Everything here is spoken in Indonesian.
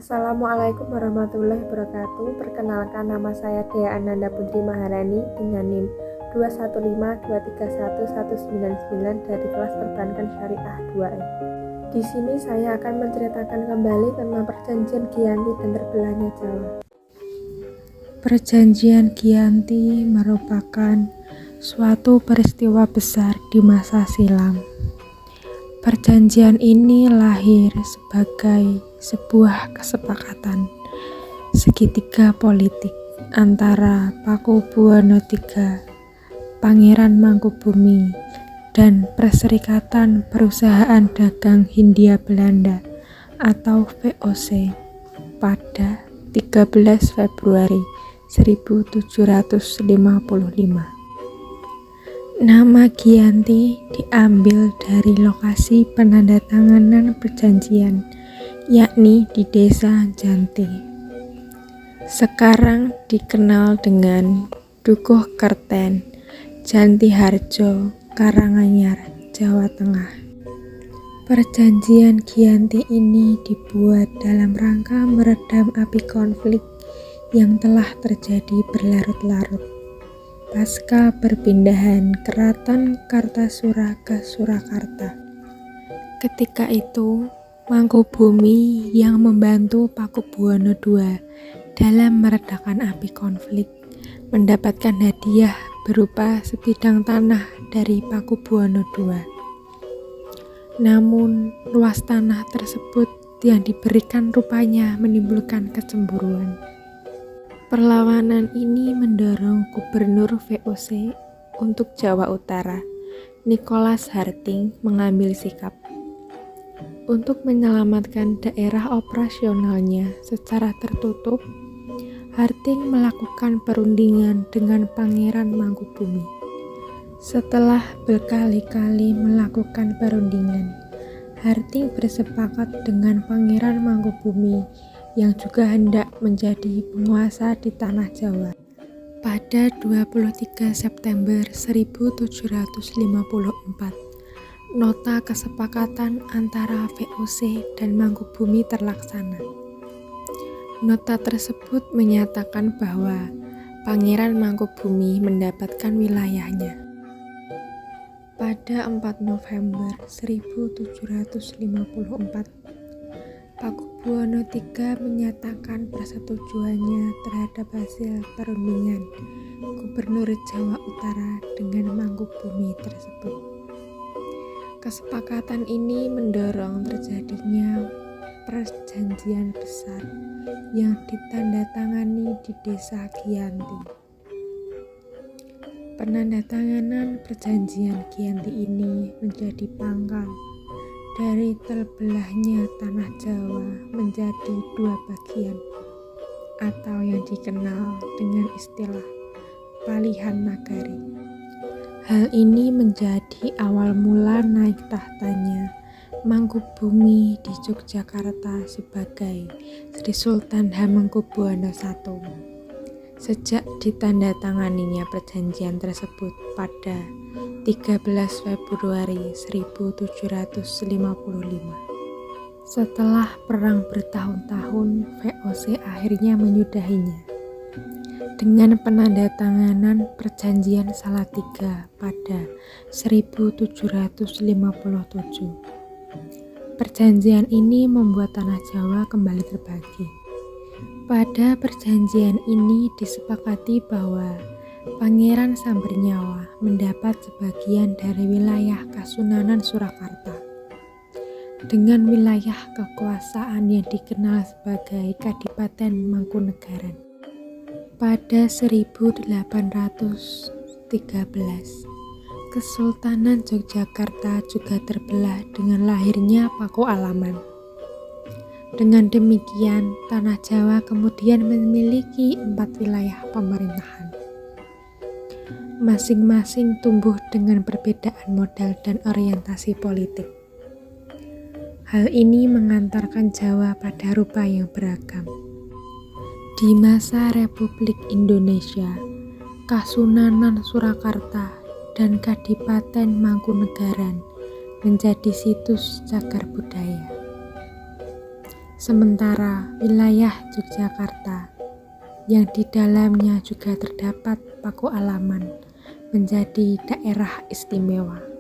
Assalamualaikum warahmatullahi wabarakatuh. Perkenalkan, nama saya Dea Ananda Putri Maharani dengan NIM 215231199 dari kelas Perbankan Syariah 2E. Di sini saya akan menceritakan kembali tentang Perjanjian Giyanti dan terbelahnya Jawa. Perjanjian Giyanti merupakan suatu peristiwa besar di masa silam. Perjanjian ini lahir sebagai sebuah kesepakatan segitiga politik antara Pakubuwono III, Pangeran Mangkubumi, dan Perserikatan Perusahaan Dagang Hindia Belanda atau VOC pada 13 Februari 1755. Nama Giyanti diambil dari lokasi penandatanganan perjanjian, yakni di Desa Janti. Sekarang dikenal dengan Dukuh Kerten, Jantiharjo, Karanganyar, Jawa Tengah. Perjanjian Giyanti ini dibuat dalam rangka meredam api konflik yang telah terjadi berlarut-larut pasca perpindahan Keraton Kartasura ke Surakarta. Ketika itu, Mangkubumi yang membantu Pakubuwono II dalam meredakan api konflik mendapatkan hadiah berupa sebidang tanah dari Pakubuwono II. Namun, luas tanah tersebut yang diberikan rupanya menimbulkan kecemburuan. Perlawanan ini mendorong Gubernur VOC untuk Jawa Utara, Nicholas Harting, mengambil sikap. Untuk menyelamatkan daerah operasionalnya secara tertutup, Harting melakukan perundingan dengan Pangeran Mangkubumi. Setelah berkali-kali melakukan perundingan, Harting bersepakat dengan Pangeran Mangkubumi yang juga hendak menjadi penguasa di tanah Jawa. Pada 23 September 1754, nota kesepakatan antara VOC dan Mangkubumi terlaksana. Nota tersebut menyatakan bahwa Pangeran Mangkubumi mendapatkan wilayahnya. Pada 4 November 1754, Pakubuwono III menyatakan persetujuannya terhadap hasil perundingan Gubernur Jawa Utara dengan Mangkubumi tersebut. Kesepakatan ini mendorong terjadinya perjanjian besar yang ditandatangani di Desa Giyanti. Penandatanganan perjanjian Giyanti ini menjadi pangkal dari terbelahnya tanah Jawa menjadi dua bagian atau yang dikenal dengan istilah Palihan Nagari. Hal ini menjadi awal mula naik tahtanya Mangkubumi di Yogyakarta sebagai Sri Sultan Hamengkubuwono I. Sejak ditandatanganinya perjanjian tersebut pada 13 Februari 1755. Setelah perang bertahun-tahun, VOC akhirnya menyudahinya dengan penandatanganan Perjanjian Salatiga pada 1757. Perjanjian ini membuat tanah Jawa kembali terbagi. Pada perjanjian ini disepakati bahwa Pangeran Sambernyawa mendapat sebagian dari wilayah Kasunanan Surakarta dengan wilayah kekuasaan yang dikenal sebagai Kadipaten Mangkunegaran. Pada 1813, Kesultanan Yogyakarta juga terbelah dengan lahirnya Paku Alaman. Dengan demikian, tanah Jawa kemudian memiliki 4 wilayah pemerintahan. Masing-masing tumbuh dengan perbedaan modal dan orientasi politik. Hal ini mengantarkan Jawa pada rupa yang beragam. Di masa Republik Indonesia, Kasunanan Surakarta dan Kadipaten Mangkunegaran menjadi situs cagar budaya. Sementara wilayah Yogyakarta yang di dalamnya juga terdapat Paku Alaman menjadi daerah istimewa.